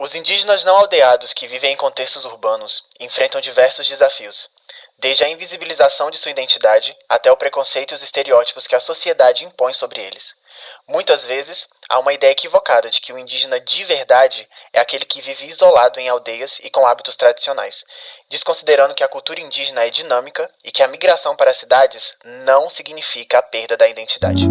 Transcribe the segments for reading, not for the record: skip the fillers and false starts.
Os indígenas não aldeados que vivem em contextos urbanos enfrentam diversos desafios, desde a invisibilização de sua identidade até o preconceito e os estereótipos que a sociedade impõe sobre eles. Muitas vezes, há uma ideia equivocada de que o indígena de verdade é aquele que vive isolado em aldeias e com hábitos tradicionais, desconsiderando que a cultura indígena é dinâmica e que a migração para as cidades não significa a perda da identidade.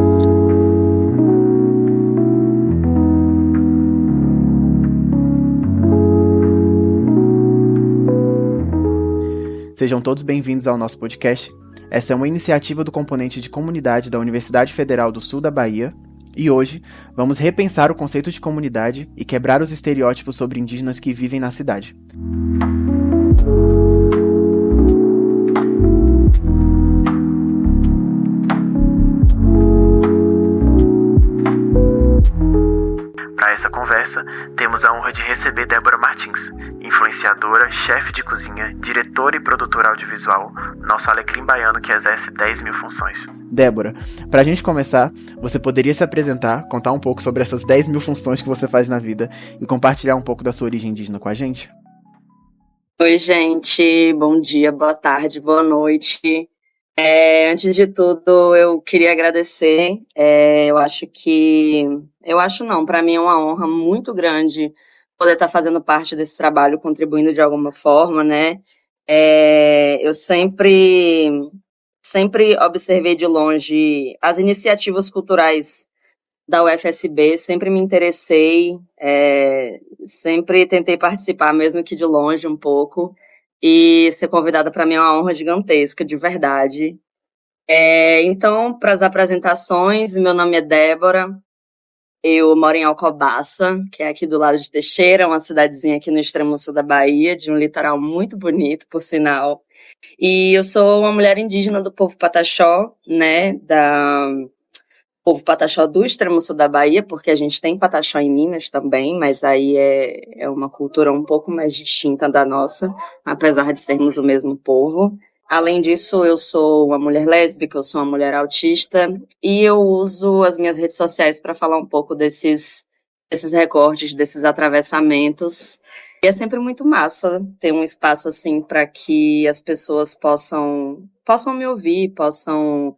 Sejam todos bem-vindos ao nosso podcast. Essa é uma iniciativa do componente de comunidade da Universidade Federal do Sul da Bahia, e hoje vamos repensar o conceito de comunidade e quebrar os estereótipos sobre indígenas que vivem na cidade. Para essa conversa, temos a honra de receber Débora Martins, influenciadora, chefe de cozinha, diretora e produtora audiovisual, nosso alecrim baiano que exerce 10 mil funções. Débora, para a gente começar, você poderia se apresentar, contar um pouco sobre essas 10 mil funções que você faz na vida e compartilhar um pouco da sua origem indígena com a gente? Oi, gente, bom dia, boa tarde, boa noite. Antes de tudo, eu queria agradecer. Para mim é uma honra muito grande poder estar fazendo parte desse trabalho, contribuindo de alguma forma, né? Eu sempre observei de longe as iniciativas culturais da UFSB, sempre me interessei, sempre tentei participar, mesmo que de longe um pouco. E ser convidada para mim é uma honra gigantesca, de verdade. Então, para as apresentações, meu nome é Débora, eu moro em Alcobaça, que é aqui do lado de Teixeira, uma cidadezinha aqui no extremo sul da Bahia, de um litoral muito bonito, por sinal. E eu sou uma mulher indígena do povo Pataxó, né, povo Pataxó do extremo sul da Bahia, porque a gente tem Pataxó em Minas também, mas aí é uma cultura um pouco mais distinta da nossa, apesar de sermos o mesmo povo. Além disso, eu sou uma mulher lésbica, eu sou uma mulher autista, e eu uso as minhas redes sociais para falar um pouco desses recortes, desses atravessamentos. E é sempre muito massa ter um espaço assim para que as pessoas possam me ouvir, possam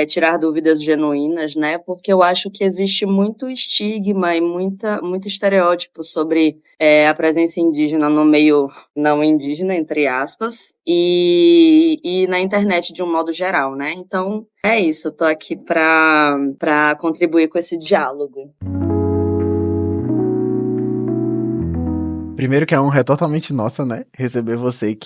tirar dúvidas genuínas, né? Porque eu acho que existe muito estigma e muito estereótipo sobre a presença indígena no meio não indígena, entre aspas, e na internet de um modo geral, né? Então, é isso, eu tô aqui para contribuir com esse diálogo. Primeiro que a honra é totalmente nossa, né? Receber você,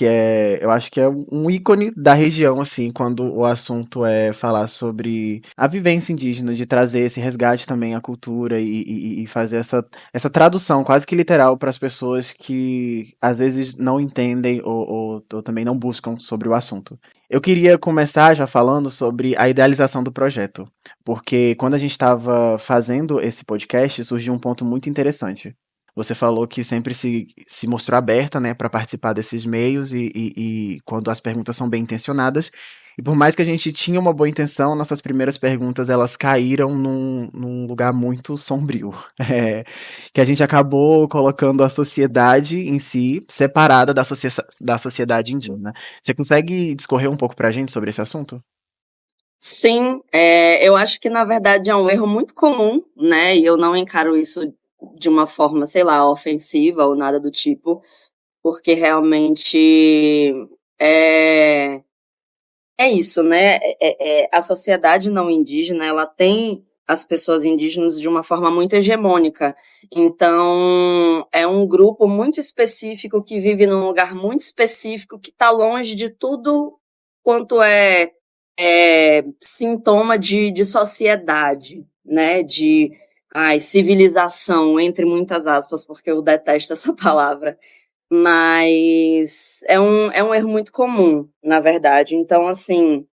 eu acho que é um ícone da região, assim, quando o assunto é falar sobre a vivência indígena, de trazer esse resgate também à cultura e fazer essa tradução quase que literal para as pessoas que às vezes não entendem ou também não buscam sobre o assunto. Eu queria começar já falando sobre a idealização do projeto, porque quando a gente estava fazendo esse podcast, surgiu um ponto muito interessante. Você falou que sempre se mostrou aberta, né, para participar desses meios e quando as perguntas são bem intencionadas. E por mais que a gente tinha uma boa intenção, nossas primeiras perguntas elas caíram num lugar muito sombrio. Que a gente acabou colocando a sociedade em si separada da sociedade indígena. Você consegue discorrer um pouco para a gente sobre esse assunto? Sim, eu acho que na verdade é um erro muito comum, né? E eu não encaro isso de uma forma, sei lá, ofensiva ou nada do tipo, porque realmente é, é isso, né? A sociedade não indígena, ela tem as pessoas indígenas de uma forma muito hegemônica. Então, é um grupo muito específico que vive num lugar muito específico que está longe de tudo quanto é sintoma de sociedade, né? De civilização, entre muitas aspas, porque eu detesto essa palavra. Mas é um erro muito comum, na verdade. Então, assim,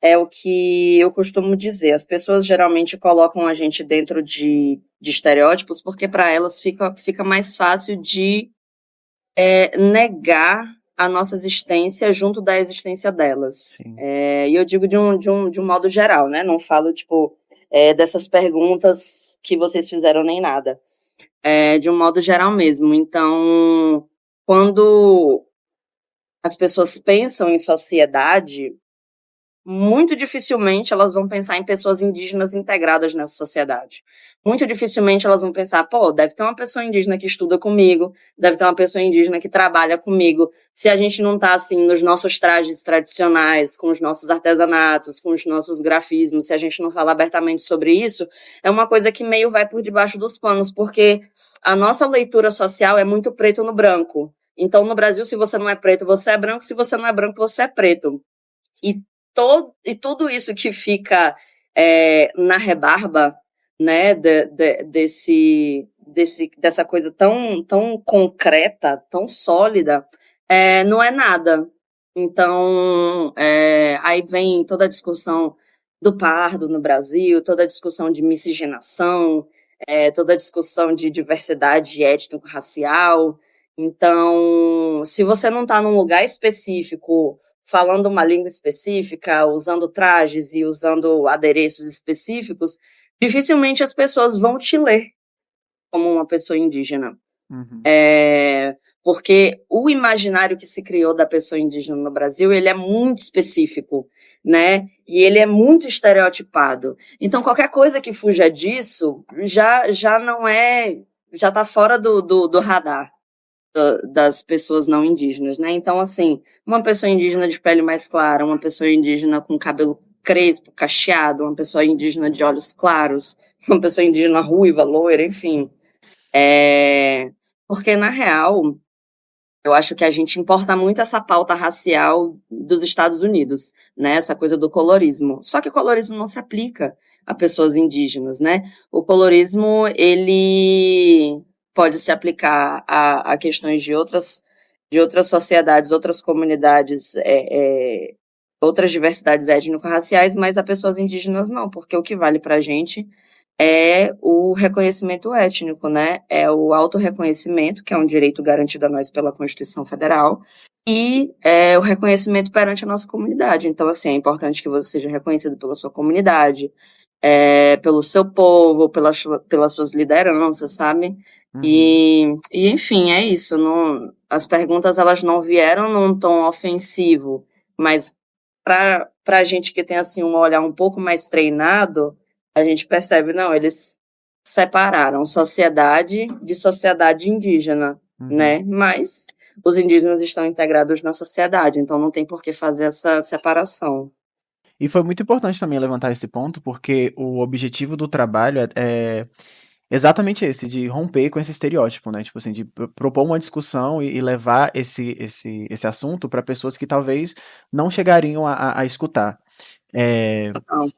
é o que eu costumo dizer. As pessoas geralmente colocam a gente dentro de estereótipos porque para elas fica mais fácil de negar a nossa existência junto da existência delas. E eu digo de um modo geral, né? Não falo, tipo, dessas perguntas que vocês fizeram nem nada. de um modo geral mesmo. Então, quando as pessoas pensam em sociedade, muito dificilmente elas vão pensar em pessoas indígenas integradas nessa sociedade. Muito dificilmente elas vão pensar, pô, deve ter uma pessoa indígena que estuda comigo, deve ter uma pessoa indígena que trabalha comigo. Se a gente não tá, assim, nos nossos trajes tradicionais, com os nossos artesanatos, com os nossos grafismos, se a gente não fala abertamente sobre isso, é uma coisa que meio vai por debaixo dos panos, porque a nossa leitura social é muito preto no branco. Então, no Brasil, se você não é preto, você é branco, se você não é branco, você é preto. E, e tudo isso que fica na rebarba, né, dessa coisa tão concreta, tão sólida, não é nada. Então, aí vem toda a discussão do pardo no Brasil, toda a discussão de miscigenação, toda a discussão de diversidade étnico-racial. Então, se você não está num lugar específico, falando uma língua específica, usando trajes e usando adereços específicos, dificilmente as pessoas vão te ler como uma pessoa indígena. Uhum. Porque o imaginário que se criou da pessoa indígena no Brasil, ele é muito específico, né? E ele é muito estereotipado. Então, qualquer coisa que fuja disso já não é, já está fora do radar das pessoas não indígenas, né? Então, assim, uma pessoa indígena de pele mais clara, uma pessoa indígena com cabelo crespo, cacheado, uma pessoa indígena de olhos claros, uma pessoa indígena ruiva, loira, enfim. Porque, na real, eu acho que a gente importa muito essa pauta racial dos Estados Unidos, né? Essa coisa do colorismo. Só que o colorismo não se aplica a pessoas indígenas, né? O colorismo, ele pode se aplicar a questões de outras sociedades, outras comunidades, outras diversidades étnico-raciais, mas a pessoas indígenas não, porque o que vale pra gente é o reconhecimento étnico, né? É o autorreconhecimento, que é um direito garantido a nós pela Constituição Federal, e o reconhecimento perante a nossa comunidade. Então, assim, é importante que você seja reconhecido pela sua comunidade, pelo seu povo, pelas suas lideranças, sabe? Uhum. E enfim, é isso. As perguntas, elas não vieram num tom ofensivo, mas para a gente que tem, assim, um olhar um pouco mais treinado, a gente percebe, não, eles separaram sociedade de sociedade indígena, Uhum. né? Mas os indígenas estão integrados na sociedade, então não tem por que fazer essa separação. E foi muito importante também levantar esse ponto, porque o objetivo do trabalho é exatamente esse, de romper com esse estereótipo, né? Tipo assim, de propor uma discussão e levar esse assunto para pessoas que talvez não chegariam a escutar. É, Total.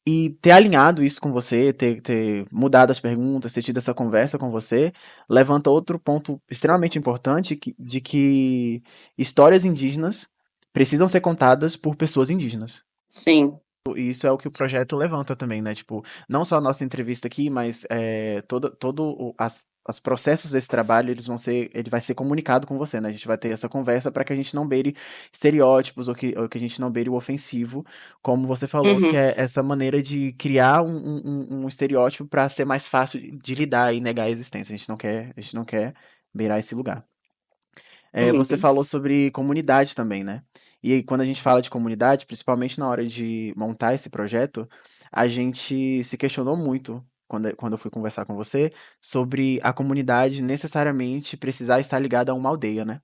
e ter alinhado isso com você, ter mudado as perguntas, ter tido essa conversa com você, levanta outro ponto extremamente importante de que histórias indígenas precisam ser contadas por pessoas indígenas. Sim. E isso é o que o projeto levanta também, né? Tipo, não só a nossa entrevista aqui, mas as processos desse trabalho, ele vai ser comunicado com você, né? A gente vai ter essa conversa para que a gente não beire estereótipos ou que a gente não beire o ofensivo, como você falou, que Uhum. é essa maneira de criar um estereótipo para ser mais fácil de lidar e negar a existência. A gente não quer beirar esse lugar. Você Uhum. falou sobre comunidade também, né? E aí, quando a gente fala de comunidade, principalmente na hora de montar esse projeto, a gente se questionou muito, quando eu fui conversar com você, sobre a comunidade necessariamente precisar estar ligada a uma aldeia, né?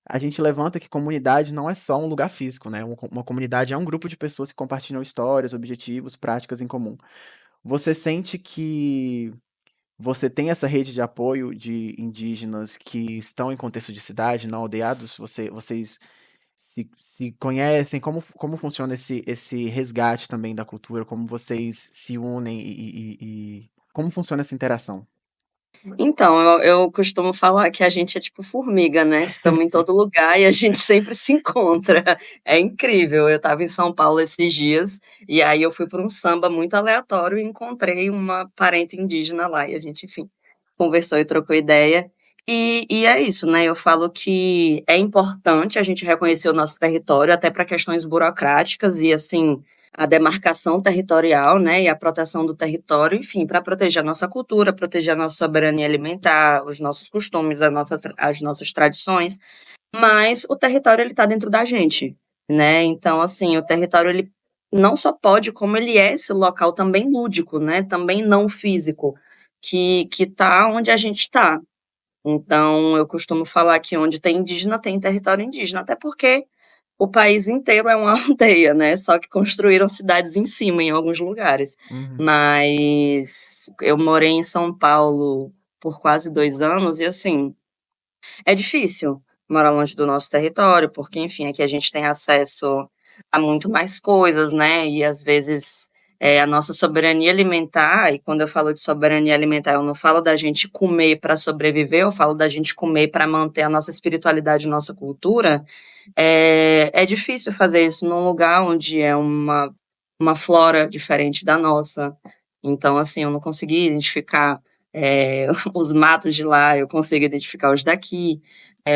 A gente levanta que comunidade não é só um lugar físico, né? Uma comunidade é um grupo de pessoas que compartilham histórias, objetivos, práticas em comum. Você sente que você tem essa rede de apoio de indígenas que estão em contexto de cidade, não aldeados? Vocês se conhecem? Como funciona esse resgate também da cultura? Como vocês se unem e como funciona essa interação? Então, eu costumo falar que a gente é tipo formiga, né? Estamos em todo lugar e a gente sempre se encontra. É incrível. Eu estava em São Paulo esses dias e aí eu fui para um samba muito aleatório e encontrei uma parente indígena lá e a gente, enfim, conversou e trocou ideia. E é isso, né? Eu falo que é importante a gente reconhecer o nosso território, até para questões burocráticas e, assim, a demarcação territorial, né, e a proteção do território, enfim, para proteger a nossa cultura, proteger a nossa soberania alimentar, os nossos costumes, as nossas tradições, mas o território ele está dentro da gente, né? Então, assim, o território ele não só pode, como ele é esse local também lúdico, né? Também não físico, que tá onde a gente está. Então, eu costumo falar que onde tem indígena, tem território indígena, até porque o país inteiro é uma aldeia, né? Só que construíram cidades em cima, em alguns lugares. Uhum. Mas eu morei em São Paulo por quase 2 anos e, assim, é difícil morar longe do nosso território, porque, enfim, aqui a gente tem acesso a muito mais coisas, né? E às vezes a nossa soberania alimentar, e quando eu falo de soberania alimentar, eu não falo da gente comer para sobreviver, eu falo da gente comer para manter a nossa espiritualidade, nossa cultura. É difícil fazer isso num lugar onde é uma flora diferente da nossa. Então, assim, eu não consegui identificar os matos de lá, eu consigo identificar os daqui,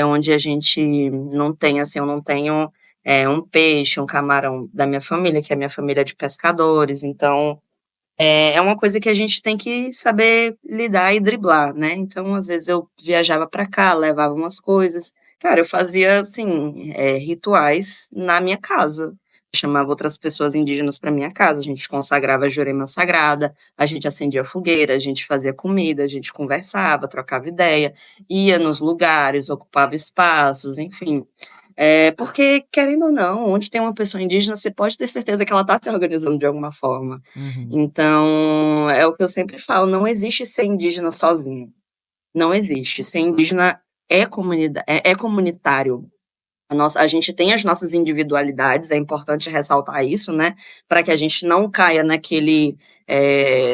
onde a gente não tem, assim, eu não tenho um peixe, um camarão da minha família, que é a minha família de pescadores, então é uma coisa que a gente tem que saber lidar e driblar, né? Então, às vezes eu viajava para cá, levava umas coisas, cara, eu fazia, assim, rituais na minha casa. Chamava outras pessoas indígenas para minha casa, a gente consagrava a Jurema Sagrada, a gente acendia fogueira, a gente fazia comida, a gente conversava, trocava ideia, ia nos lugares, ocupava espaços, enfim. Porque, querendo ou não, onde tem uma pessoa indígena, você pode ter certeza que ela está se organizando de alguma forma. Uhum. Então, é o que eu sempre falo, não existe ser indígena sozinho. Não existe. Ser indígena é comunidade, é comunitário. A gente tem as nossas individualidades, é importante ressaltar isso, né? Para que a gente não caia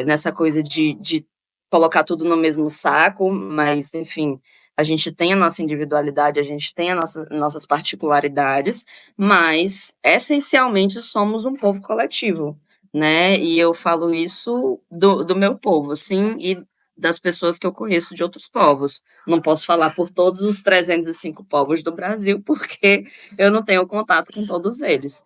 nessa coisa de colocar tudo no mesmo saco, mas, enfim, a gente tem a nossa individualidade, a gente tem nossas particularidades, mas, essencialmente, somos um povo coletivo, né? E eu falo isso do meu povo, sim, e das pessoas que eu conheço de outros povos. Não posso falar por todos os 305 povos do Brasil, porque eu não tenho contato com todos eles.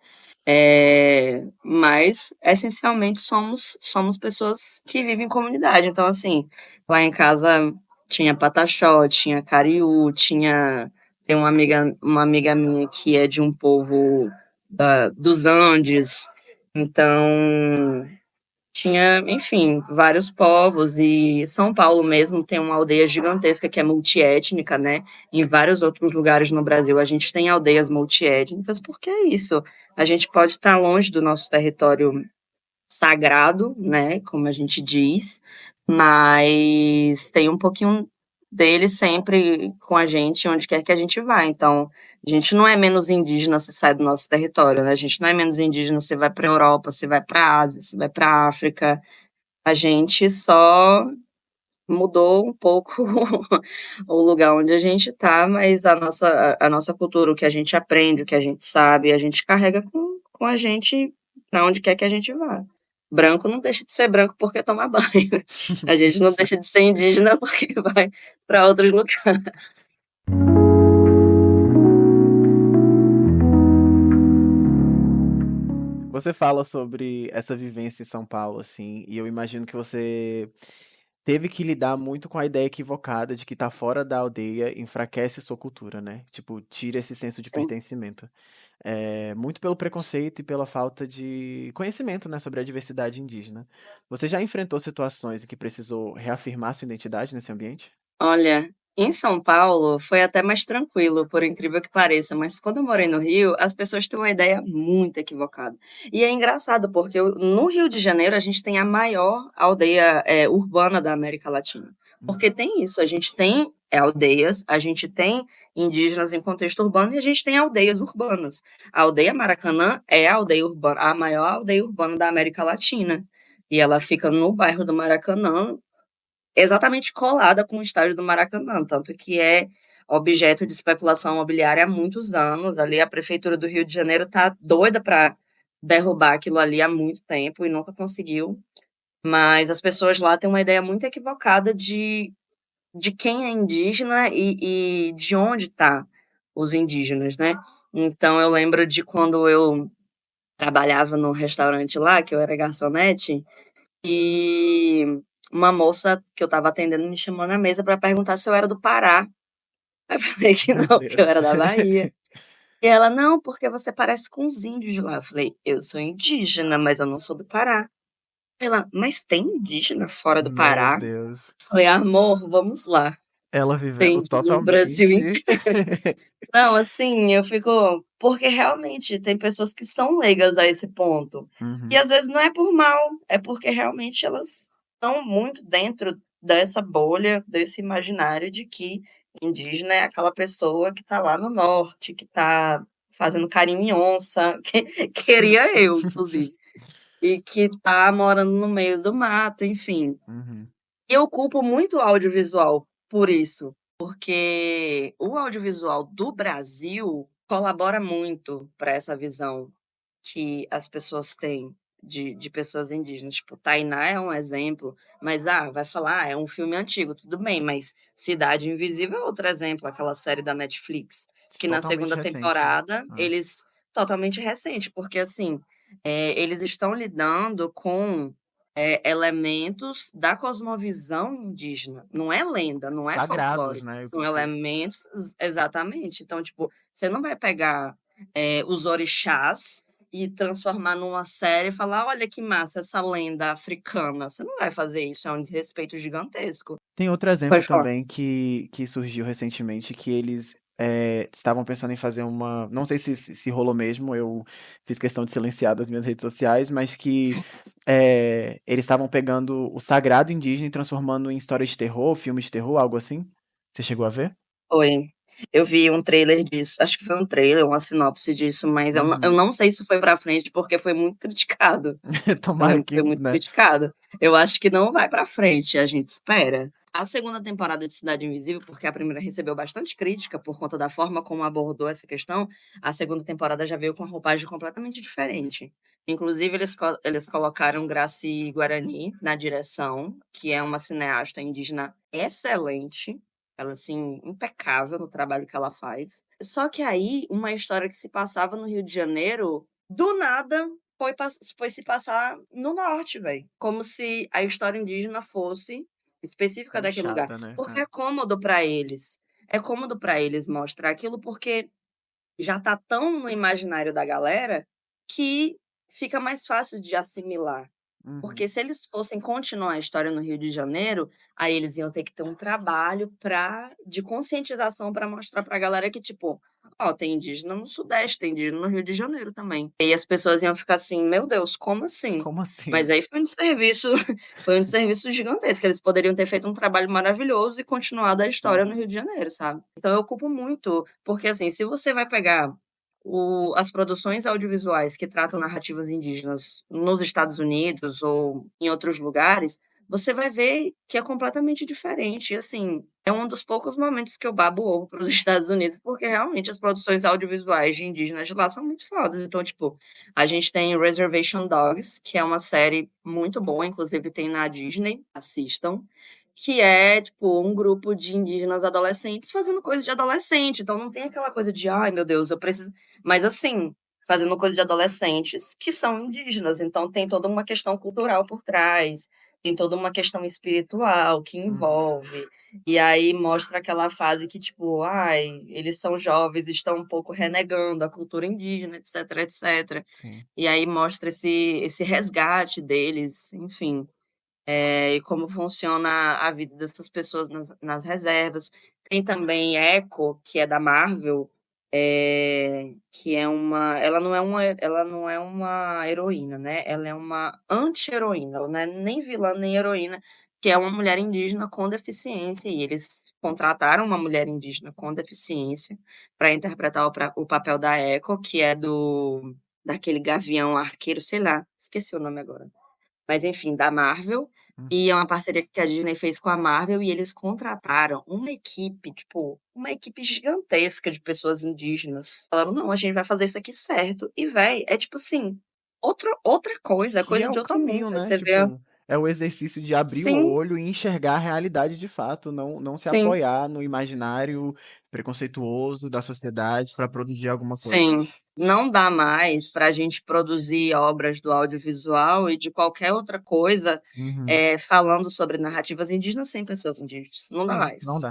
Mas, essencialmente, somos pessoas que vivem em comunidade. Então, assim, lá em casa tinha pataxó, tinha cariú, tem uma amiga minha que é de um povo dos Andes. Então, tinha, enfim, vários povos e São Paulo mesmo tem uma aldeia gigantesca que é multiétnica, né? Em vários outros lugares no Brasil a gente tem aldeias multiétnicas, porque é isso. A gente pode estar longe do nosso território sagrado, né? Como a gente diz, mas tem um pouquinho dele sempre com a gente, onde quer que a gente vá. Então, a gente não é menos indígena se sai do nosso território, né? A gente não é menos indígena se vai para a Europa, se vai para a Ásia, se vai para a África. A gente só mudou um pouco o lugar onde a gente está, mas a nossa cultura, o que a gente aprende, o que a gente sabe, a gente carrega com a gente para onde quer que a gente vá. Branco não deixa de ser branco porque toma banho. A gente não deixa de ser indígena porque vai para outros lugares. Você fala sobre essa vivência em São Paulo, assim, e eu imagino que você teve que lidar muito com a ideia equivocada de que tá fora da aldeia enfraquece sua cultura, né? Tipo, tira esse senso de Sim. pertencimento. Muito pelo preconceito e pela falta de conhecimento, né, sobre a diversidade indígena. Você já enfrentou situações em que precisou reafirmar sua identidade nesse ambiente? Olha, em São Paulo foi até mais tranquilo, por incrível que pareça, mas quando eu morei no Rio, as pessoas têm uma ideia muito equivocada. E é engraçado, porque no Rio de Janeiro a gente tem a maior aldeia urbana da América Latina. Porque tem isso, a gente tem aldeias, a gente tem indígenas em contexto urbano e a gente tem aldeias urbanas. A aldeia Maracanã é a aldeia urbana, a maior aldeia urbana da América Latina. E ela fica no bairro do Maracanã, exatamente colada com o estádio do Maracanã, tanto que é objeto de especulação imobiliária há muitos anos. Ali a prefeitura do Rio de Janeiro está doida para derrubar aquilo ali há muito tempo e nunca conseguiu. Mas as pessoas lá têm uma ideia muito equivocada de quem é indígena e de onde tá os indígenas, né? Então eu lembro de quando eu trabalhava num restaurante lá, que eu era garçonete, e uma moça que eu tava atendendo me chamou na mesa para perguntar se eu era do Pará. Aí eu falei que Meu não, que eu era Deus. da Bahia. E ela, não, porque você parece com os índios de lá. Eu falei, eu sou indígena, mas eu não sou do Pará. Ela, mas tem indígena fora do Meu Pará? Deus. Eu falei, amor, vamos lá. Ela Tem vivendo indígena no Brasil totalmente. inteiro. Não, assim, eu fico. Porque realmente tem pessoas que são leigas a esse ponto. E Uhum. às vezes não é por mal, é porque realmente elas estão muito dentro dessa bolha, desse imaginário de que indígena é aquela pessoa que tá lá no norte, que tá fazendo carinho em onça, que queria eu, inclusive, e que tá morando no meio do mato, enfim. Uhum. E eu culpo muito o audiovisual por isso, porque o audiovisual do Brasil colabora muito para essa visão que as pessoas têm de pessoas indígenas. Tipo, Tainá é um exemplo, mas vai falar, é um filme antigo, tudo bem, mas Cidade Invisível é outro exemplo, aquela série da Netflix, que na Totalmente segunda recente, né? temporada Ah. eles totalmente recente, porque assim, eles estão lidando com elementos da cosmovisão indígena. Não é lenda, não é Sagrados, folclore. né? São elementos, exatamente. Então, tipo, você não vai pegar os orixás e transformar numa série e falar: olha que massa essa lenda africana. Você não vai fazer isso, é um desrespeito gigantesco. Tem outro exemplo Pode falar. também que surgiu recentemente, que eles estavam pensando em fazer uma. Não sei se rolou mesmo, eu fiz questão de silenciar das minhas redes sociais, mas que eles estavam pegando o sagrado indígena e transformando em história de terror, filme de terror, algo assim. Você chegou a ver? Oi. Eu vi um trailer disso, acho que foi um trailer, uma sinopse disso, mas eu Uhum. não sei se foi pra frente porque foi muito criticado. Eu Tomara lembro que que, foi muito né? criticado. Eu acho que não vai pra frente, a gente espera. A segunda temporada de Cidade Invisível, porque a primeira recebeu bastante crítica por conta da forma como abordou essa questão, a segunda temporada já veio com uma roupagem completamente diferente. Inclusive, eles colocaram Graci Guarani na direção, que é uma cineasta indígena excelente. Ela, assim, impecável no trabalho que ela faz. Só que aí, uma história que se passava no Rio de Janeiro, do nada foi se passar no norte, velho. Como se a história indígena fosse específica daquele lugar. Fechada, né? Porque É. é cômodo para eles. É cômodo para eles mostrar aquilo porque já tá tão no imaginário da galera que fica mais fácil de assimilar. Uhum. Porque se eles fossem continuar a história no Rio de Janeiro, aí eles iam ter que ter um trabalho de conscientização para mostrar para a galera que, tipo, ó, tem indígena no Sudeste, tem indígena no Rio de Janeiro também. E as pessoas iam ficar assim, meu Deus, como assim? Como assim, Mas né? aí foi um desserviço, foi um desserviço gigantesco. Eles poderiam ter feito um trabalho maravilhoso e continuado a história no Uhum. Rio de Janeiro, sabe? Então eu culpo muito, porque assim, se você vai pegar as produções audiovisuais que tratam narrativas indígenas nos Estados Unidos ou em outros lugares, você vai ver que é completamente diferente. E, assim, é um dos poucos momentos que eu babo ovo para os Estados Unidos, porque realmente as produções audiovisuais de indígenas de lá são muito fodas. Então, tipo, a gente tem Reservation Dogs, que é uma série muito boa, inclusive tem na Disney, assistam, que é, tipo, um grupo de indígenas adolescentes fazendo coisa de adolescente. Então não tem aquela coisa de, ai meu Deus, eu preciso. Mas assim, fazendo coisa de adolescentes que são indígenas. Então tem toda uma questão cultural por trás, tem toda uma questão espiritual que Uhum. envolve. E aí mostra aquela fase que, tipo, ai, eles são jovens, estão um pouco renegando a cultura indígena, etc, etc. Sim. E aí mostra esse resgate deles, enfim, e como funciona a vida dessas pessoas nas reservas. Tem também Echo, que é da Marvel, que é ela não é uma heroína, né? Ela é uma anti-heroína, ela não é nem vilã nem heroína, que é uma mulher indígena com deficiência, e eles contrataram uma mulher indígena com deficiência para interpretar o papel da Echo, que é daquele gavião arqueiro, sei lá, esqueci o nome agora, mas enfim, da Marvel. E Uhum. é uma parceria que a Disney fez com a Marvel e eles contrataram uma equipe, tipo, uma equipe gigantesca de pessoas indígenas. Falaram, não, a gente vai fazer isso aqui certo. E, véi, é tipo assim, outra coisa, é Que coisa é de o outro mundo. caminho, Aí né? você vê, Tipo. É o exercício de abrir o Sim, olho e enxergar a realidade de fato, não se sim, apoiar no imaginário preconceituoso da sociedade para produzir alguma coisa. sim. Não dá mais para a gente produzir obras do audiovisual e de qualquer outra coisa Uhum. falando sobre narrativas indígenas sem pessoas indígenas. Não dá Sim, não mais. dá.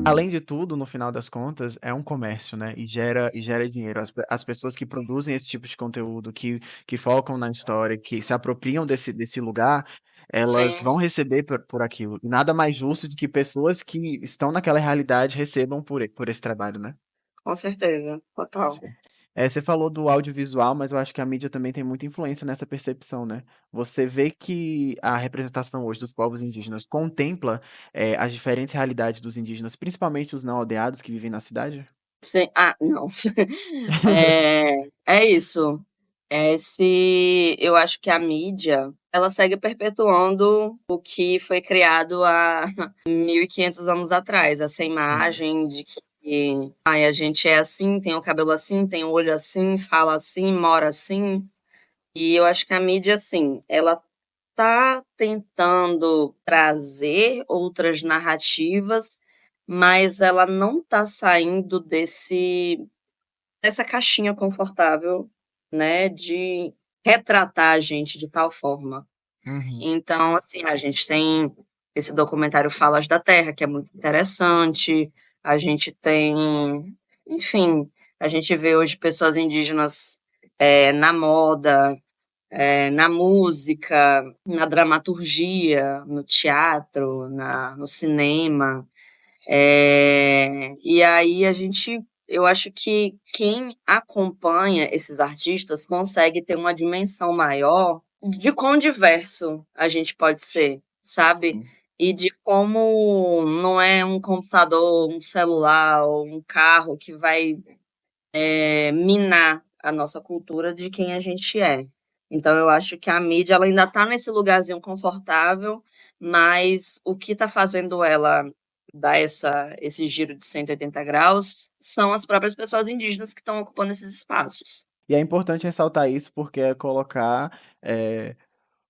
Além de tudo, no final das contas, é um comércio, né? E gera dinheiro. As pessoas que produzem esse tipo de conteúdo, que focam na história, que se apropriam desse lugar, elas Sim, vão receber por aquilo. E nada mais justo de que pessoas que estão naquela realidade recebam por esse trabalho, né? com certeza. Total. Sim. Você falou do audiovisual, mas eu acho que a mídia também tem muita influência nessa percepção, né? Você vê que a representação hoje dos povos indígenas contempla, as diferentes realidades dos indígenas, principalmente os não aldeados que vivem na cidade? Sim. Ah, não. É isso. Eu acho que a mídia, ela segue perpetuando o que foi criado há 1.500 anos atrás, essa Sim. imagem de que ai, a gente é assim, tem o cabelo assim, tem o olho assim, fala assim, mora assim. E eu acho que a mídia, assim, ela tá tentando trazer outras narrativas, mas ela não tá saindo dessa caixinha confortável, né, de retratar a gente de tal forma. Uhum. Então, assim, a gente tem esse documentário Falas da Terra, que é muito interessante. A gente tem, enfim, a gente vê hoje pessoas indígenas na moda, na música, na dramaturgia, no teatro, no cinema. E aí eu acho que quem acompanha esses artistas consegue ter uma dimensão maior de quão diverso a gente pode ser, sabe? E de como não é um computador, um celular ou um carro que vai minar a nossa cultura de quem a gente é. Então eu acho que a mídia ela ainda está nesse lugarzinho confortável, mas o que está fazendo ela dar esse giro de 180 graus são as próprias pessoas indígenas que estão ocupando esses espaços. E é importante ressaltar isso porque é colocar,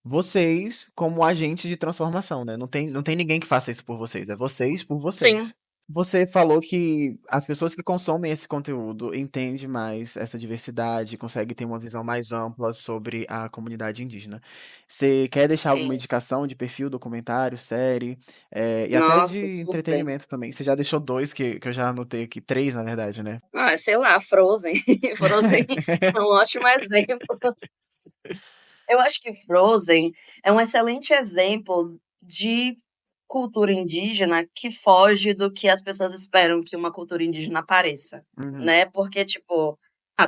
vocês como agentes de transformação, né? Não tem ninguém que faça isso por vocês, é vocês por Sim, vocês. Você falou que as pessoas que consomem esse conteúdo entendem mais essa diversidade, conseguem ter uma visão mais ampla sobre a comunidade indígena. Você quer deixar alguma sim. indicação de perfil, documentário, série, e até Nossa, de super. entretenimento também? Você já deixou dois, que eu já anotei aqui, três, na verdade, né? Ah, sei lá, Frozen. Frozen é um ótimo exemplo. Eu acho que Frozen é um excelente exemplo de cultura indígena que foge do que as pessoas esperam que uma cultura indígena pareça, Uhum. né? Porque, tipo,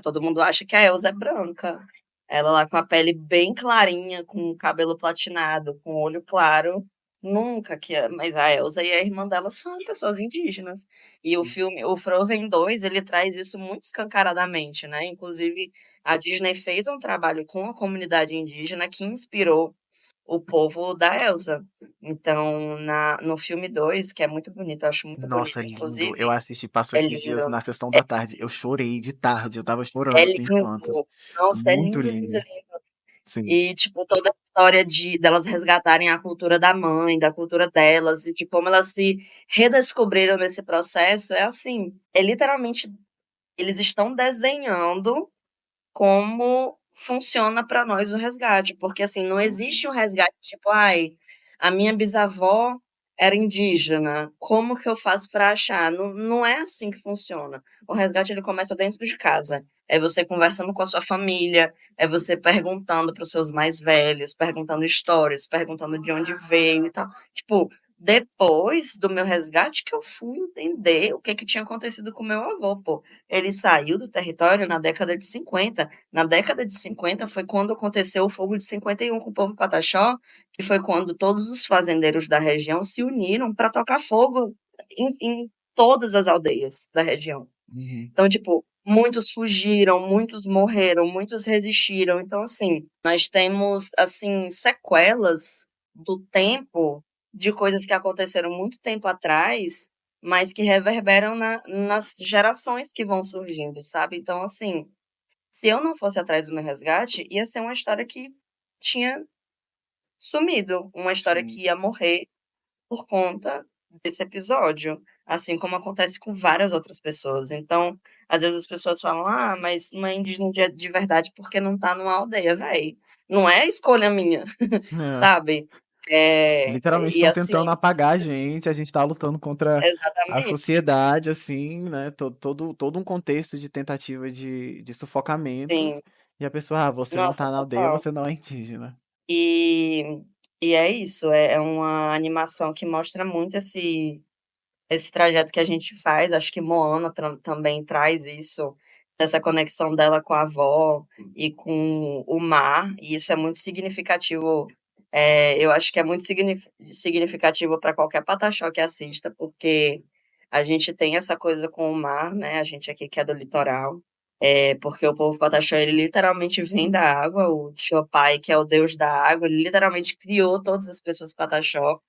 todo mundo acha que a Elsa é branca. Ela lá com a pele bem clarinha, com o cabelo platinado, com o olho claro. Nunca que. Mas a Elsa e a irmã dela são pessoas indígenas. E o Frozen 2 ele traz isso muito escancaradamente, né? Inclusive, a Disney fez um trabalho com a comunidade indígena que inspirou o povo da Elsa. Então, no filme 2 que é muito bonito, eu acho muito Nossa, bonito, lindo. Eu inclusive, assisti, passou é esses dias lindo. na sessão da tarde. Eu chorei de tarde, eu tava chorando É assim em cantos. lindo. Nossa, é Muito lindo, lindo, lindo. lindo. Sim. E, tipo, toda a história delas resgatarem a cultura da mãe, da cultura delas, e de como elas se redescobriram nesse processo, é assim, é literalmente, eles estão desenhando como funciona para nós o resgate, porque assim, não existe um resgate tipo, ai, a minha bisavó era indígena, como que eu faço para achar? Não, não é assim que funciona. O resgate ele começa dentro de casa. É você conversando com a sua família, é você perguntando para os seus mais velhos, perguntando histórias, perguntando de onde veio e tal. Tipo, depois do meu resgate que eu fui entender o que que tinha acontecido com meu avô, pô. Ele saiu do território na década de 50. Na década de 50 foi quando aconteceu o fogo de 51 com o povo Pataxó, que foi quando todos os fazendeiros da região se uniram para tocar fogo em todas as aldeias da região. Uhum. Então, tipo, muitos fugiram, muitos morreram, muitos resistiram. Então, assim, nós temos, assim, sequelas do tempo de coisas que aconteceram muito tempo atrás, mas que reverberam nas gerações que vão surgindo, sabe? Então, assim, se eu não fosse atrás do meu resgate, ia ser uma história que tinha sumido, uma história Sim. que ia morrer por conta desse episódio, assim como acontece com várias outras pessoas. Então, às vezes as pessoas falam: "Ah, mas não é indígena de verdade porque não tá numa aldeia", véi. Não é escolha minha, É. sabe? Literalmente E estão assim, tentando apagar a gente tá lutando contra a exatamente, sociedade, assim, né? Todo um contexto de tentativa de sufocamento. sim. E a pessoa, ah, você não Nossa, tá na aldeia, total. você não é indígena. E, e é isso, é uma animação que mostra muito esse trajeto que a gente faz. Acho que Moana também traz isso, essa conexão dela com a avó e com o mar, e isso é muito significativo. Eu acho que é muito significativo para qualquer pataxó que assista, porque a gente tem essa coisa com o mar, né? A gente aqui que é do litoral. Porque o povo pataxó, ele literalmente vem da água, o Pai, que é o deus da água, ele literalmente criou todas as pessoas pataxó.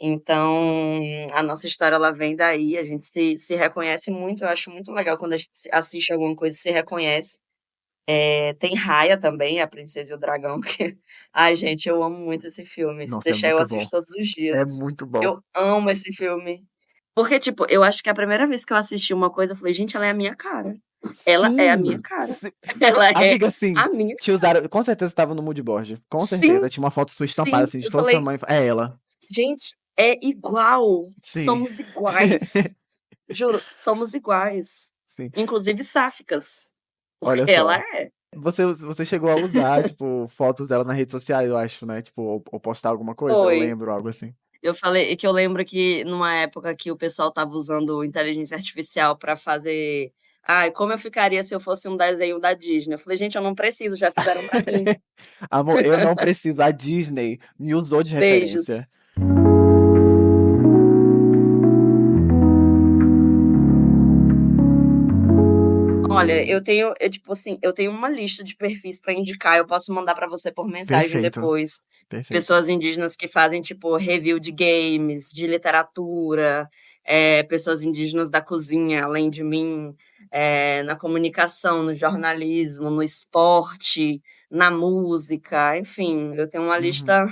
Então, a nossa história ela vem daí, a gente se reconhece muito, eu acho muito legal quando a gente assiste alguma coisa e se reconhece. Tem Raya também, A Princesa e o Dragão, que, ai gente, eu amo muito esse filme, se Nossa, é deixar eu muito bom. assisto todos os dias. É muito bom. Eu amo esse filme. Porque, tipo, eu acho que a primeira vez que eu assisti uma coisa, eu falei, gente, ela é a minha cara. Ela é a minha Sim! cara. Ela é Amiga, sim, a minha te cara. usaram. Com certeza estava no moodboard. Com certeza. Sim, Tinha uma foto sua estampada sim. assim, de Eu todo falei, tamanho. É ela. gente, é igual. Sim. Somos iguais. Juro, somos iguais. Sim. Inclusive sáficas. Olha Porque ela só. é. Você chegou a usar, tipo, fotos dela nas redes sociais, eu acho, né? Tipo, ou postar alguma coisa? Eu Foi. lembro, algo assim. Eu falei que eu lembro que numa época que o pessoal tava usando inteligência artificial pra fazer. Ai, como eu ficaria se eu fosse um desenho da Disney? Eu falei, gente, eu não preciso, já fizeram pra mim. Amor, eu não preciso. A Disney me usou de Beijos. referência. Olha, tipo assim, eu tenho uma lista de perfis pra indicar, eu posso mandar pra você por mensagem Perfeito. depois. Perfeito. Pessoas indígenas que fazem, tipo, review de games, de literatura, pessoas indígenas da cozinha, além de mim, na comunicação, no jornalismo, no esporte, na música, enfim, eu tenho uma Uhum. lista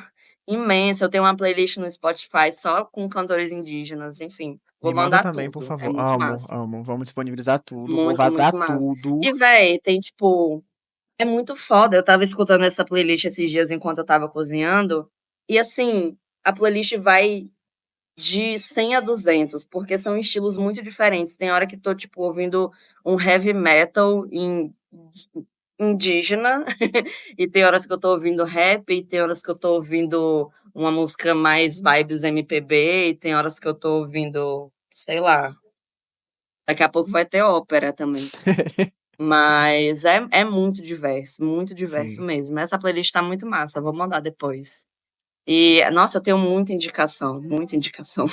imensa, eu tenho uma playlist no Spotify só com cantores indígenas, enfim, vou Me manda mandar também, por tudo, é favor. muito Amo, massa. amo. Vamos disponibilizar tudo. Vou Muito, vazar muito massa. tudo. E, véi, tem, tipo, é muito foda. Eu tava escutando essa playlist esses dias enquanto eu tava cozinhando. E, assim, a playlist vai de 100 a 200, porque são estilos muito diferentes. Tem hora que tô, tipo, ouvindo um heavy metal indígena, e tem horas que eu tô ouvindo rap, e tem horas que eu tô ouvindo uma música mais vibes MPB, e tem horas que eu tô ouvindo, sei lá, daqui a pouco vai ter ópera também. Mas é muito diverso Sim. mesmo. Essa playlist tá muito massa, vou mandar depois. E, nossa, eu tenho muita indicação, muita indicação.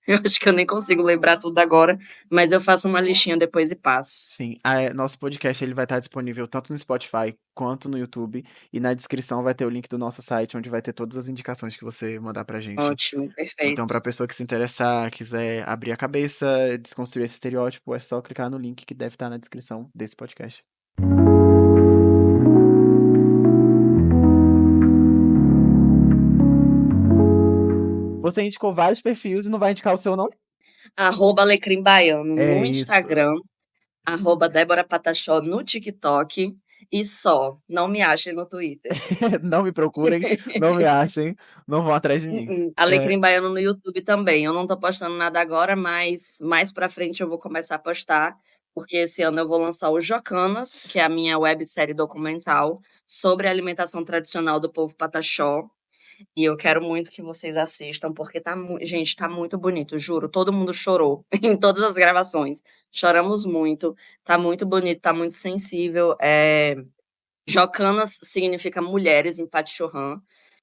Eu acho que eu nem consigo lembrar tudo agora, mas eu faço uma listinha depois e passo. Sim, nosso podcast ele vai estar disponível tanto no Spotify quanto no YouTube. E na descrição vai ter o link do nosso site, onde vai ter todas as indicações que você mandar pra gente. Ótimo, Então, perfeito. pra pessoa que se interessar, quiser abrir a cabeça, desconstruir esse estereótipo, é só clicar no link que deve estar na descrição desse podcast. Você indicou vários perfis e não vai indicar o seu, não? Alecrim Baiano É no isso. Instagram, Débora Patachó no TikTok e só. Não me achem no Twitter. Não me procurem, não me achem, não vão atrás de mim. É, Alecrim Baiano no YouTube também. Eu não tô postando nada agora, mas mais pra frente eu vou começar a postar, porque esse ano eu vou lançar o Jocanas, que é a minha websérie documental sobre a alimentação tradicional do povo pataxó. E eu quero muito que vocês assistam, porque gente, tá muito bonito, juro. Todo mundo chorou em todas as gravações. Choramos muito. Tá muito bonito, tá muito sensível. Jocanas significa mulheres em Patixorã.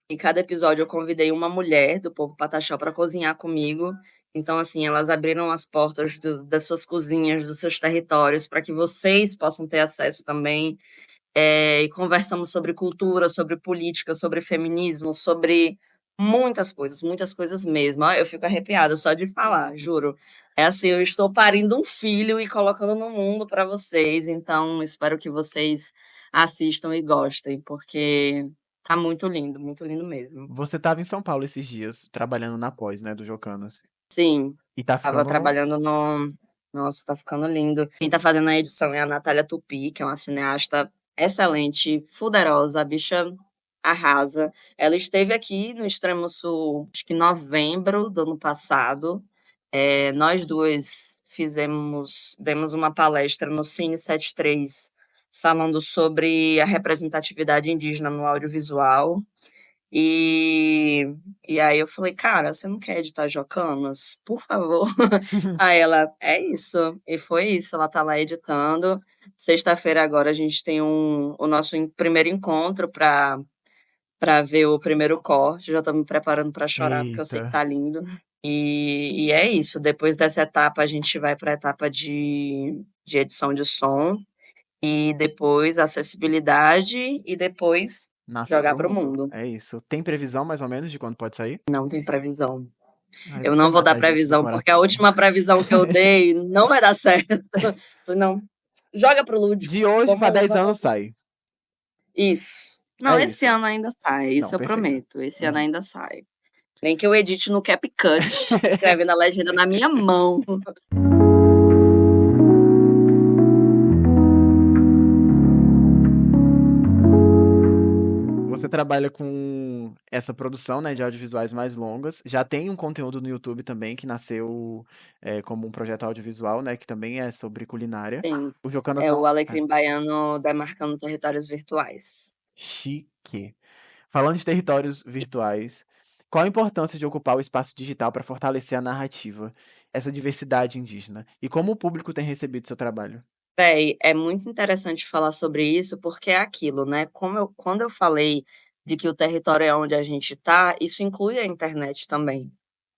Em cada episódio eu convidei uma mulher do povo pataxó para cozinhar comigo. Então, assim, elas abriram as portas das suas cozinhas, dos seus territórios, para que vocês possam ter acesso também. E conversamos sobre cultura, sobre política, sobre feminismo, sobre muitas coisas mesmo. Ó, eu fico arrepiada só de falar, juro. É assim, eu estou parindo um filho e colocando no mundo para vocês. Então, espero que vocês assistam e gostem, porque tá muito lindo mesmo. Você estava em São Paulo esses dias, trabalhando na pós, né, do Jocanas. Sim, E tá tava ficando. trabalhando no. Nossa, tá ficando lindo. Quem tá fazendo a edição é a Natália Tupi, que é uma cineasta excelente, fuderosa, a bicha arrasa. Ela esteve aqui no Extremo Sul, acho que em novembro do ano passado. Nós duas demos uma palestra no Cine 73, falando sobre a representatividade indígena no audiovisual. E, e aí eu falei, cara, você não quer editar Jocanas? Por favor. Aí ela, é isso. E foi isso, ela tá lá editando. Sexta-feira agora a gente tem o nosso primeiro encontro para ver o primeiro corte. Já tô me preparando para chorar, porque eu sei que Eita. tá lindo. E é isso. Depois dessa etapa, a gente vai para a etapa de edição de som, e depois acessibilidade, e depois Nasceu jogar pro para o mundo. mundo. É isso. Tem previsão mais ou menos de quando pode sair? Não tem previsão. Aí Eu você não vou dar mata a gente do previsão, porque a coração. última previsão que eu dei não vai dar certo. Não. Joga pro lúdico. De hoje pra Vamos, 10 vamos. anos sai. Isso. Não, É esse isso. ano ainda sai, Não, isso eu perfeito. prometo. Esse ano Uhum. ainda sai. Nem que eu edite no CapCut, escrevendo a legenda na minha mão. Você trabalha com essa produção, né, de audiovisuais mais longas. Já tem um conteúdo no YouTube também que nasceu como um projeto audiovisual, né, que também é sobre culinária. Sim, O Jocanas é o não. Alecrim Baiano demarcando territórios virtuais. Chique. Falando de territórios virtuais, qual a importância de ocupar o espaço digital para fortalecer a narrativa, essa diversidade indígena? E como o público tem recebido seu trabalho? Véi, é muito interessante falar sobre isso, porque é aquilo, né? Quando eu falei de que o território é onde a gente tá, isso inclui a internet também.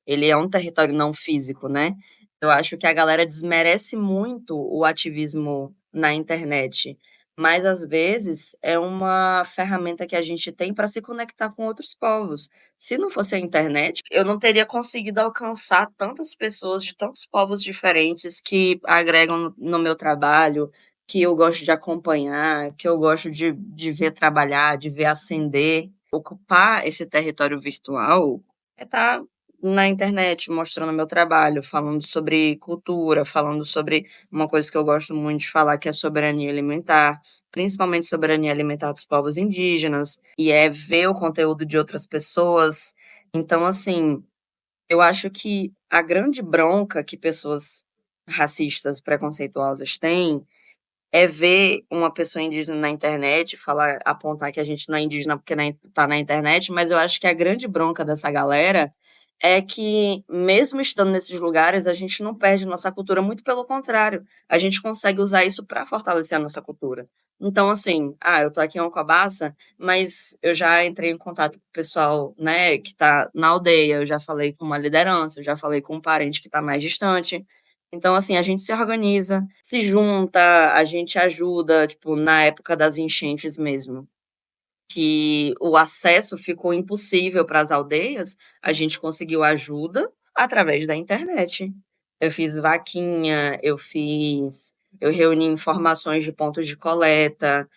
Ele é um território não físico, né? Eu acho que a galera desmerece muito o ativismo na internet, mas às vezes é uma ferramenta que a gente tem para se conectar com outros povos. Se não fosse a internet, eu não teria conseguido alcançar tantas pessoas de tantos povos diferentes que agregam no meu trabalho, que eu gosto de acompanhar, que eu gosto de ver trabalhar, de ver ascender. Ocupar esse território virtual é estar na internet mostrando meu trabalho, falando sobre cultura, falando sobre uma coisa que eu gosto muito de falar, que é soberania alimentar, principalmente soberania alimentar dos povos indígenas, e é ver o conteúdo de outras pessoas. Então, assim, eu acho que a grande bronca que pessoas racistas, preconceituosas têm é ver uma pessoa indígena na internet, falar, apontar que a gente não é indígena porque tá na internet, mas eu acho que a grande bronca dessa galera é que, mesmo estando nesses lugares, a gente não perde nossa cultura, muito pelo contrário, a gente consegue usar isso para fortalecer a nossa cultura. Então, assim, eu tô aqui em Alcobaça, mas eu já entrei em contato com o pessoal, né, que tá na aldeia, eu já falei com uma liderança, eu já falei com um parente que tá mais distante. Então, assim, a gente se organiza, se junta, a gente ajuda, tipo, na época das enchentes mesmo, que o acesso ficou impossível para as aldeias, a gente conseguiu ajuda através da internet. Eu fiz vaquinha, eu reuni informações de pontos de coleta,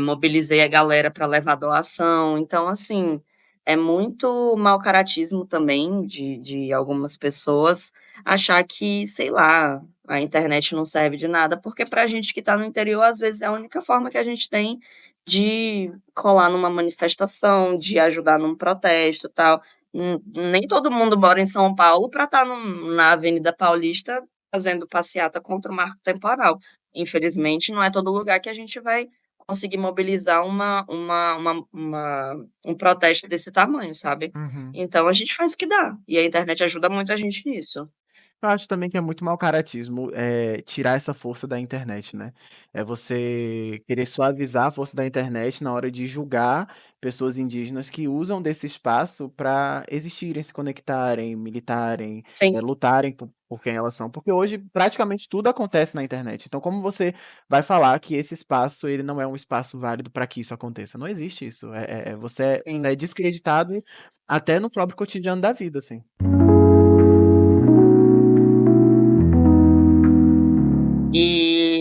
mobilizei a galera para levar doação. Então, assim, é muito mau caratismo também de algumas pessoas achar que, sei lá, a internet não serve de nada, porque para a gente que está no interior, às vezes é a única forma que a gente tem de colar numa manifestação, de ajudar num protesto e tal. Nem todo mundo mora em São Paulo para estar na Avenida Paulista fazendo passeata contra o marco temporal. Infelizmente, não é todo lugar que a gente vai conseguir mobilizar um protesto desse tamanho, sabe? Uhum. Então a gente faz o que dá. E a internet ajuda muito a gente nisso. Eu acho também que é muito mau caratismo tirar essa força da internet, né? É você querer suavizar a força da internet na hora de julgar pessoas indígenas que usam desse espaço para existirem, se conectarem, militarem, Sim, lutarem por quem elas são. Porque hoje praticamente tudo acontece na internet. Então, como você vai falar que esse espaço ele não é um espaço válido para que isso aconteça? Não existe isso. Você sim. é descreditado até no próprio cotidiano da vida, assim.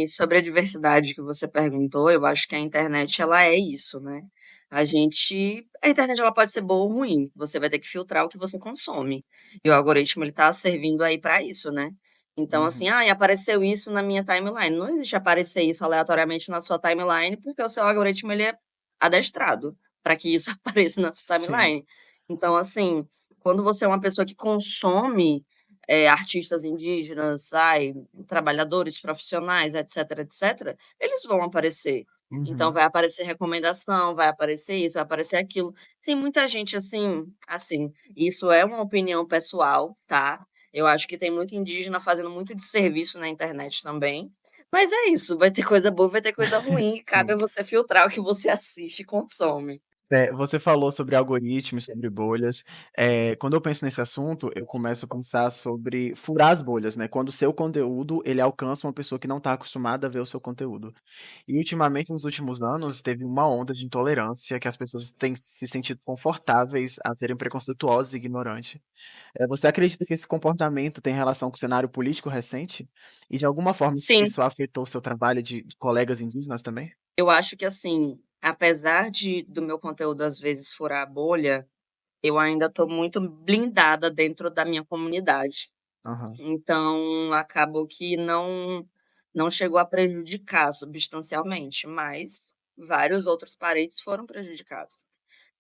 sobre a diversidade que você perguntou, eu acho que a internet ela é isso, né? A internet ela pode ser boa ou ruim. Você vai ter que filtrar o que você consome. E o algoritmo ele tá servindo aí para isso, né? Então assim, Uhum. e apareceu isso na minha timeline. Não existe aparecer isso aleatoriamente na sua timeline, porque o seu algoritmo ele é adestrado para que isso apareça na sua Sim. timeline. Então assim, quando você é uma pessoa que consome artistas indígenas, trabalhadores profissionais, etc, etc, eles vão aparecer. Então Uhum. vai aparecer recomendação, vai aparecer isso, vai aparecer aquilo. Tem muita gente assim, isso é uma opinião pessoal, tá? Eu acho que tem muito indígena fazendo muito de serviço na internet também. Mas é isso, vai ter coisa boa, vai ter coisa ruim, e cabe Sim. a você filtrar o que você assiste e consome. Você falou sobre algoritmos, sobre bolhas. Quando eu penso nesse assunto, eu começo a pensar sobre furar as bolhas, né? Quando o seu conteúdo ele alcança uma pessoa que não está acostumada a ver o seu conteúdo. E ultimamente, nos últimos anos, teve uma onda de intolerância que as pessoas têm se sentido confortáveis a serem preconceituosas e ignorantes. Você acredita que esse comportamento tem relação com o cenário político recente? E de alguma forma Sim, isso afetou o seu trabalho de colegas indígenas também? eu acho que assim, apesar do meu conteúdo às vezes furar a bolha, eu ainda estou muito blindada dentro da minha comunidade. Aham. Então, acabou que não chegou a prejudicar substancialmente, mas vários outros parentes foram prejudicados,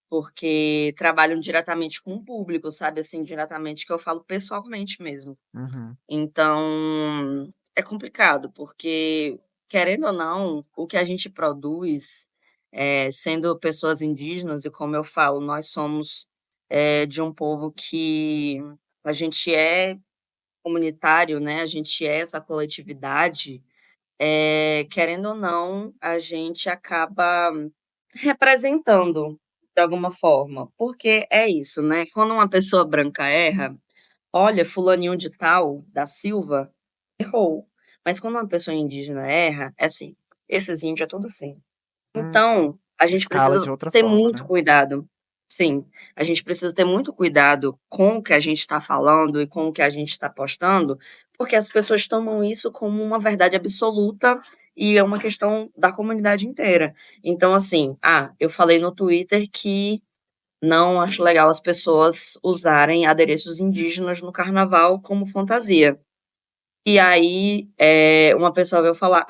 porque trabalham diretamente com o público, sabe, assim, diretamente, que eu falo pessoalmente mesmo. Uhum. Então, é complicado, porque, querendo ou não, o que a gente produz, sendo pessoas indígenas, e como eu falo, nós somos de um povo que a gente é comunitário, né? A gente é essa coletividade, querendo ou não, a gente acaba representando de alguma forma, porque é isso, né? Quando uma pessoa branca erra, olha, fulaninho de tal, da Silva, errou. Mas quando uma pessoa indígena erra, é assim, esses índios é tudo assim. Hum, Então, a gente escala precisa de outra ter forma, muito né? cuidado. Sim, a gente precisa ter muito cuidado com o que a gente está falando e com o que a gente está postando, porque as pessoas tomam isso como uma verdade absoluta e é uma questão da comunidade inteira. Então, assim, eu falei no Twitter que não acho legal as pessoas usarem adereços indígenas no carnaval como fantasia. E aí, uma pessoa veio falar: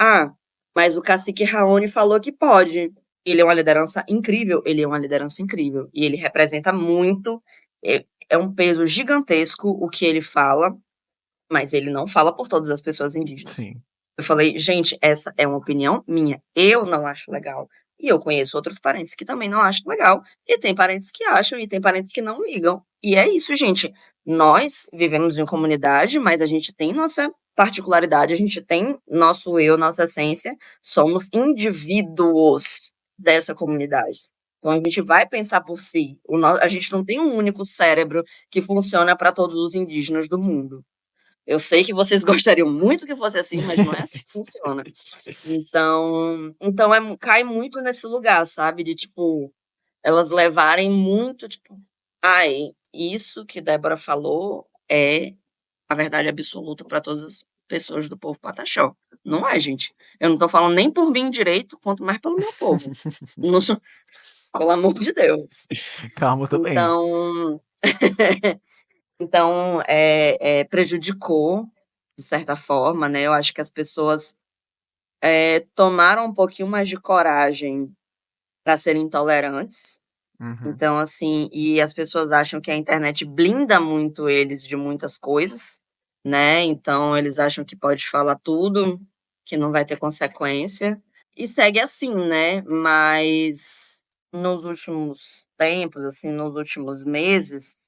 mas o cacique Raoni falou que pode. Ele é uma liderança incrível, ele é uma liderança incrível. E ele representa muito, é um peso gigantesco o que ele fala, mas ele não fala por todas as pessoas indígenas. Sim. Eu falei, gente, essa é uma opinião minha. Eu não acho legal. E eu conheço outros parentes que também não acham legal. E tem parentes que acham, e tem parentes que não ligam. E é isso, gente. Nós vivemos em comunidade, mas a gente tem nossa particularidade, a gente tem nosso eu, nossa essência. Somos indivíduos dessa comunidade. Então a gente vai pensar por si. A gente não tem um único cérebro que funciona para todos os indígenas do mundo. Eu sei que vocês gostariam muito que fosse assim, mas não é assim que funciona. Então cai muito nesse lugar, sabe? De tipo, elas levarem muito, tipo, isso que Débora falou é a verdade absoluta para todas as pessoas do povo Pataxó. Não é, gente. Eu não tô falando nem por mim direito, quanto mais pelo meu povo. Não sou, pelo amor de Deus. Calma também. Então, então prejudicou, de certa forma, né? Eu acho que as pessoas tomaram um pouquinho mais de coragem para serem intolerantes. Uhum. Então, assim, e as pessoas acham que a internet blinda muito eles de muitas coisas, né? Então, eles acham que pode falar tudo, que não vai ter consequência. E segue assim, né? Mas nos últimos tempos, assim, nos últimos meses,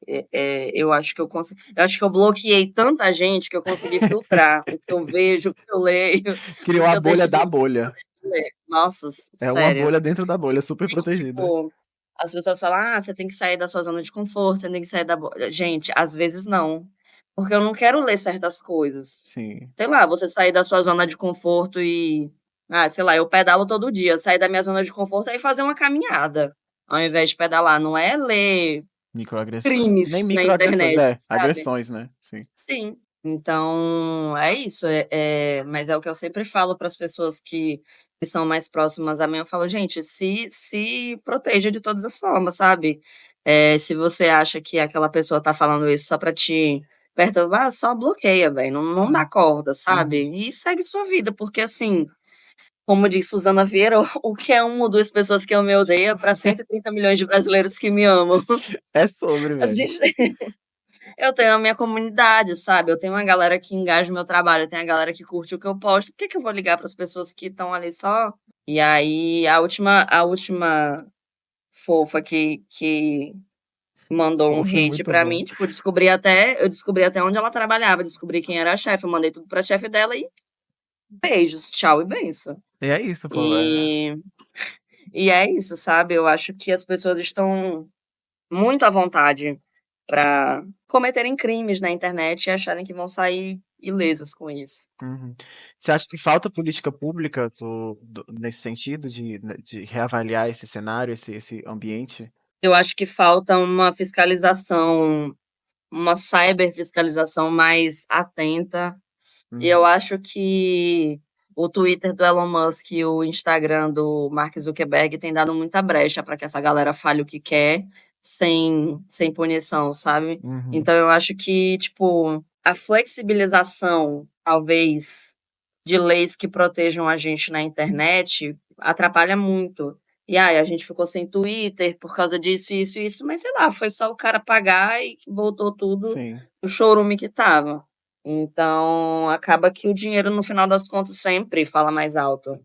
eu acho que eu bloqueei tanta gente que eu consegui filtrar o que eu vejo, o que eu leio, o Criou que a eu bolha deixo de da ver, o que eu bolha. deixo de ler. Nossa, É uma sério. bolha dentro da bolha, super Tem, protegida. tipo, as pessoas falam, você tem que sair da sua zona de conforto, você tem que sair da bolha. Gente, às vezes não. Porque eu não quero ler certas coisas. Sim. Sei lá, você sair da sua zona de conforto e. Sei lá, eu pedalo todo dia, sair da minha zona de conforto e fazer uma caminhada. Ao invés de pedalar, não é ler Microagressões. Nem crimes na microagressões, internet, sabe? agressões, né? Sim. Sim. Então, é isso. Mas é o que eu sempre falo para as pessoas que são mais próximas a mim. Eu falo, gente, se proteja de todas as formas, sabe? Se você acha que aquela pessoa tá falando isso só para te perturbar, só bloqueia, velho. Não dá Hum. corda, sabe? Uhum. E segue sua vida, porque assim, como diz Suzana Vieira, o que é uma ou duas pessoas que eu me odeia para 130 milhões de brasileiros que me amam. É sobre, A velho. gente eu tenho a minha comunidade, sabe? Eu tenho uma galera que engaja o meu trabalho, eu tenho a galera que curte o que eu posto. Por que que eu vou ligar para as pessoas que estão ali só? E aí, a última fofa que mandou um Pô, foi hate muito pra bom. mim, tipo, eu descobri até onde ela trabalhava, descobri quem era a chefe, eu mandei tudo pra chefe dela e beijos, tchau e benção. E é isso, pô. E, e é isso, sabe? Eu acho que as pessoas estão muito à vontade para cometerem crimes na internet e acharem que vão sair ilesas com isso. Uhum. Você acha que falta política pública nesse sentido de reavaliar esse cenário, esse ambiente? Eu acho que falta uma fiscalização, uma cyberfiscalização mais atenta. E eu Uhum. acho que o Twitter do Elon Musk e o Instagram do Mark Zuckerberg têm dado muita brecha para que essa galera fale o que quer sem punição, sabe? Uhum. Então eu acho que, tipo, a flexibilização, talvez, de leis que protejam a gente na internet atrapalha muito. E aí, a gente ficou sem Twitter por causa disso, isso, isso, mas sei lá, foi só o cara pagar e voltou tudo Sim. o chorume que tava. Então, acaba que o dinheiro, no final das contas, sempre fala mais alto.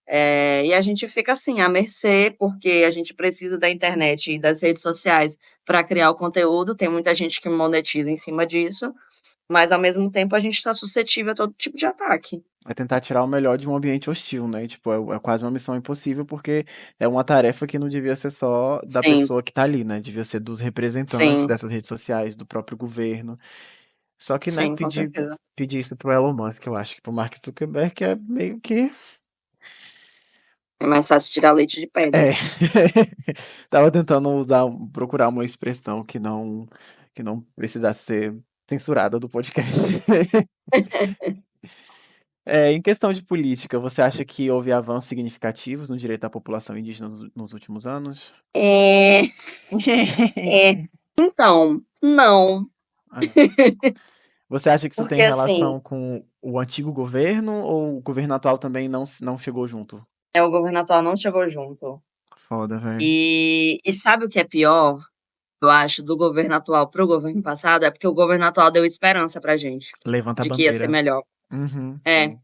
E a gente fica assim, à mercê, porque a gente precisa da internet e das redes sociais para criar o conteúdo. Tem muita gente que monetiza em cima disso, mas ao mesmo tempo a gente está suscetível a todo tipo de ataque. É tentar tirar o melhor de um ambiente hostil, né? E, tipo, é quase uma missão impossível, porque é uma tarefa que não devia ser só da Sim, pessoa que tá ali, né? Devia ser dos representantes sim, dessas redes sociais, do próprio governo. Só que, né, sim, com pedir, certeza. pedir isso pro Elon Musk, eu acho que pro Mark Zuckerberg é meio que. É mais fácil tirar leite de pedra. É. Tava tentando procurar uma expressão que não precisasse ser censurada do podcast. Em questão de política, você acha que houve avanços significativos no direito da população indígena nos últimos anos? É, é. Então, não, Ah. Você acha que isso tem porque assim, relação com o antigo governo ou o governo atual também não chegou junto? o governo atual não chegou junto. Foda, velho. E sabe o que é pior? Eu acho, do governo atual pro governo passado, é porque o governo atual deu esperança pra gente Levanta a de que ia ser bandeira. melhor. Uhum, É. sim.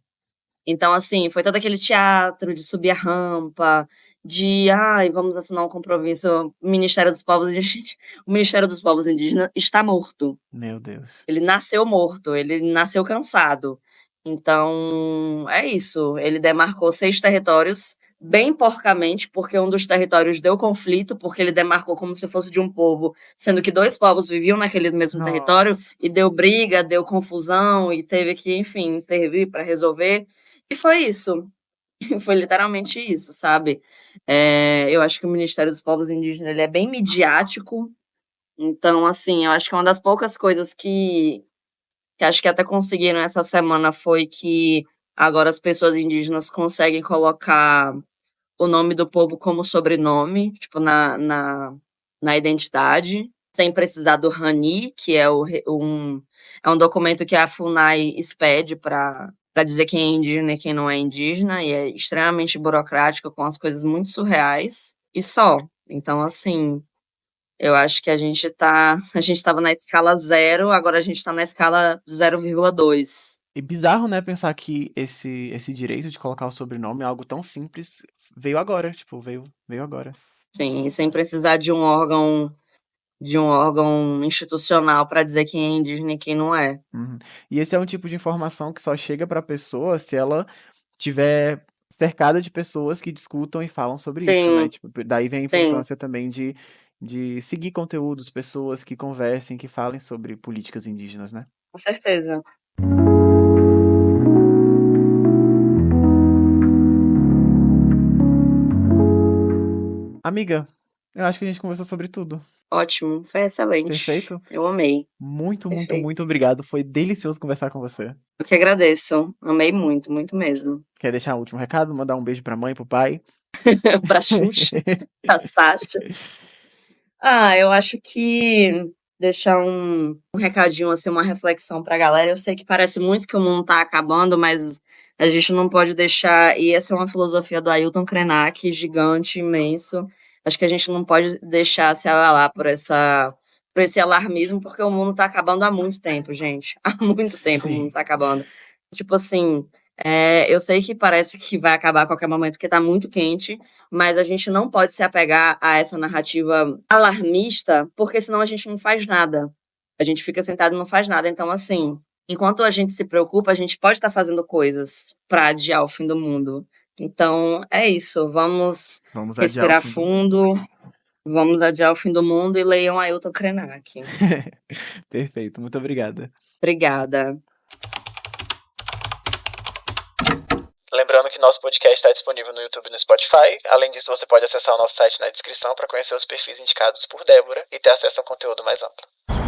Então, assim, foi todo aquele teatro de subir a rampa, de, ai, vamos assinar um compromisso, Ministério dos Povos Indígenas. O Ministério dos Povos Indígenas está morto. Meu Deus. Ele nasceu morto, ele nasceu cansado. Então, é isso. Ele demarcou 6 territórios, bem porcamente, porque um dos territórios deu conflito, porque ele demarcou como se fosse de um povo, sendo que 2 povos viviam naquele mesmo território, Nossa. e deu briga, deu confusão, e teve que, enfim, intervir para resolver. E foi isso. Foi literalmente isso, sabe? Eu acho que o Ministério dos Povos Indígenas ele é bem midiático. Então, assim, eu acho que uma das poucas coisas que acho que até conseguiram essa semana foi que agora as pessoas indígenas conseguem colocar o nome do povo como sobrenome, tipo, na identidade, sem precisar do RANI, que é um documento que a FUNAI expede para dizer quem é indígena e quem não é indígena, e é extremamente burocrático, com as coisas muito surreais, e só. Então, assim, eu acho que a gente estava na escala 0, agora a gente está na escala 0,2. E bizarro, né, pensar que esse direito de colocar o sobrenome é algo tão simples veio agora, tipo, veio agora. Sim, e sem precisar de um órgão institucional para dizer quem é indígena e quem não é. Uhum. E esse é um tipo de informação que só chega pra pessoa se ela tiver cercada de pessoas que discutam e falam sobre isso, né? Sim, Tipo, daí vem a sim, importância também de seguir conteúdos, pessoas que conversem, que falem sobre políticas indígenas, né? com certeza. Amiga, Eu acho que a gente conversou sobre tudo. Ótimo, foi excelente. Perfeito? Eu amei. Muito, muito, Perfeito. muito obrigado. Foi delicioso conversar com você. Eu que agradeço. Amei muito, muito mesmo. Quer deixar um último recado? Mandar um beijo pra mãe, pro pai? Pra Xuxa, pra Sasha. Eu acho que deixar um recadinho, assim, uma reflexão pra galera. Eu sei que parece muito que o mundo tá acabando, mas a gente não pode deixar. E essa é uma filosofia do Ailton Krenak, gigante, imenso. Acho que a gente não pode deixar se abalar por esse alarmismo, porque o mundo tá acabando há muito tempo, gente. Há muito tempo o mundo Sim. tá acabando. Tipo assim, eu sei que parece que vai acabar a qualquer momento, porque tá muito quente, mas a gente não pode se apegar a essa narrativa alarmista, porque senão a gente não faz nada. A gente fica sentado e não faz nada. Então, assim, enquanto a gente se preocupa, a gente pode estar fazendo coisas para adiar o fim do mundo. Então, é isso. Vamos Vamos adiar o respirar fim do mundo. fundo, vamos adiar o fim do mundo e leiam Ailton Krenak. Perfeito, muito obrigada. Obrigada. Lembrando que nosso podcast está disponível no YouTube e no Spotify. Além disso, você pode acessar o nosso site na descrição para conhecer os perfis indicados por Débora e ter acesso a um conteúdo mais amplo.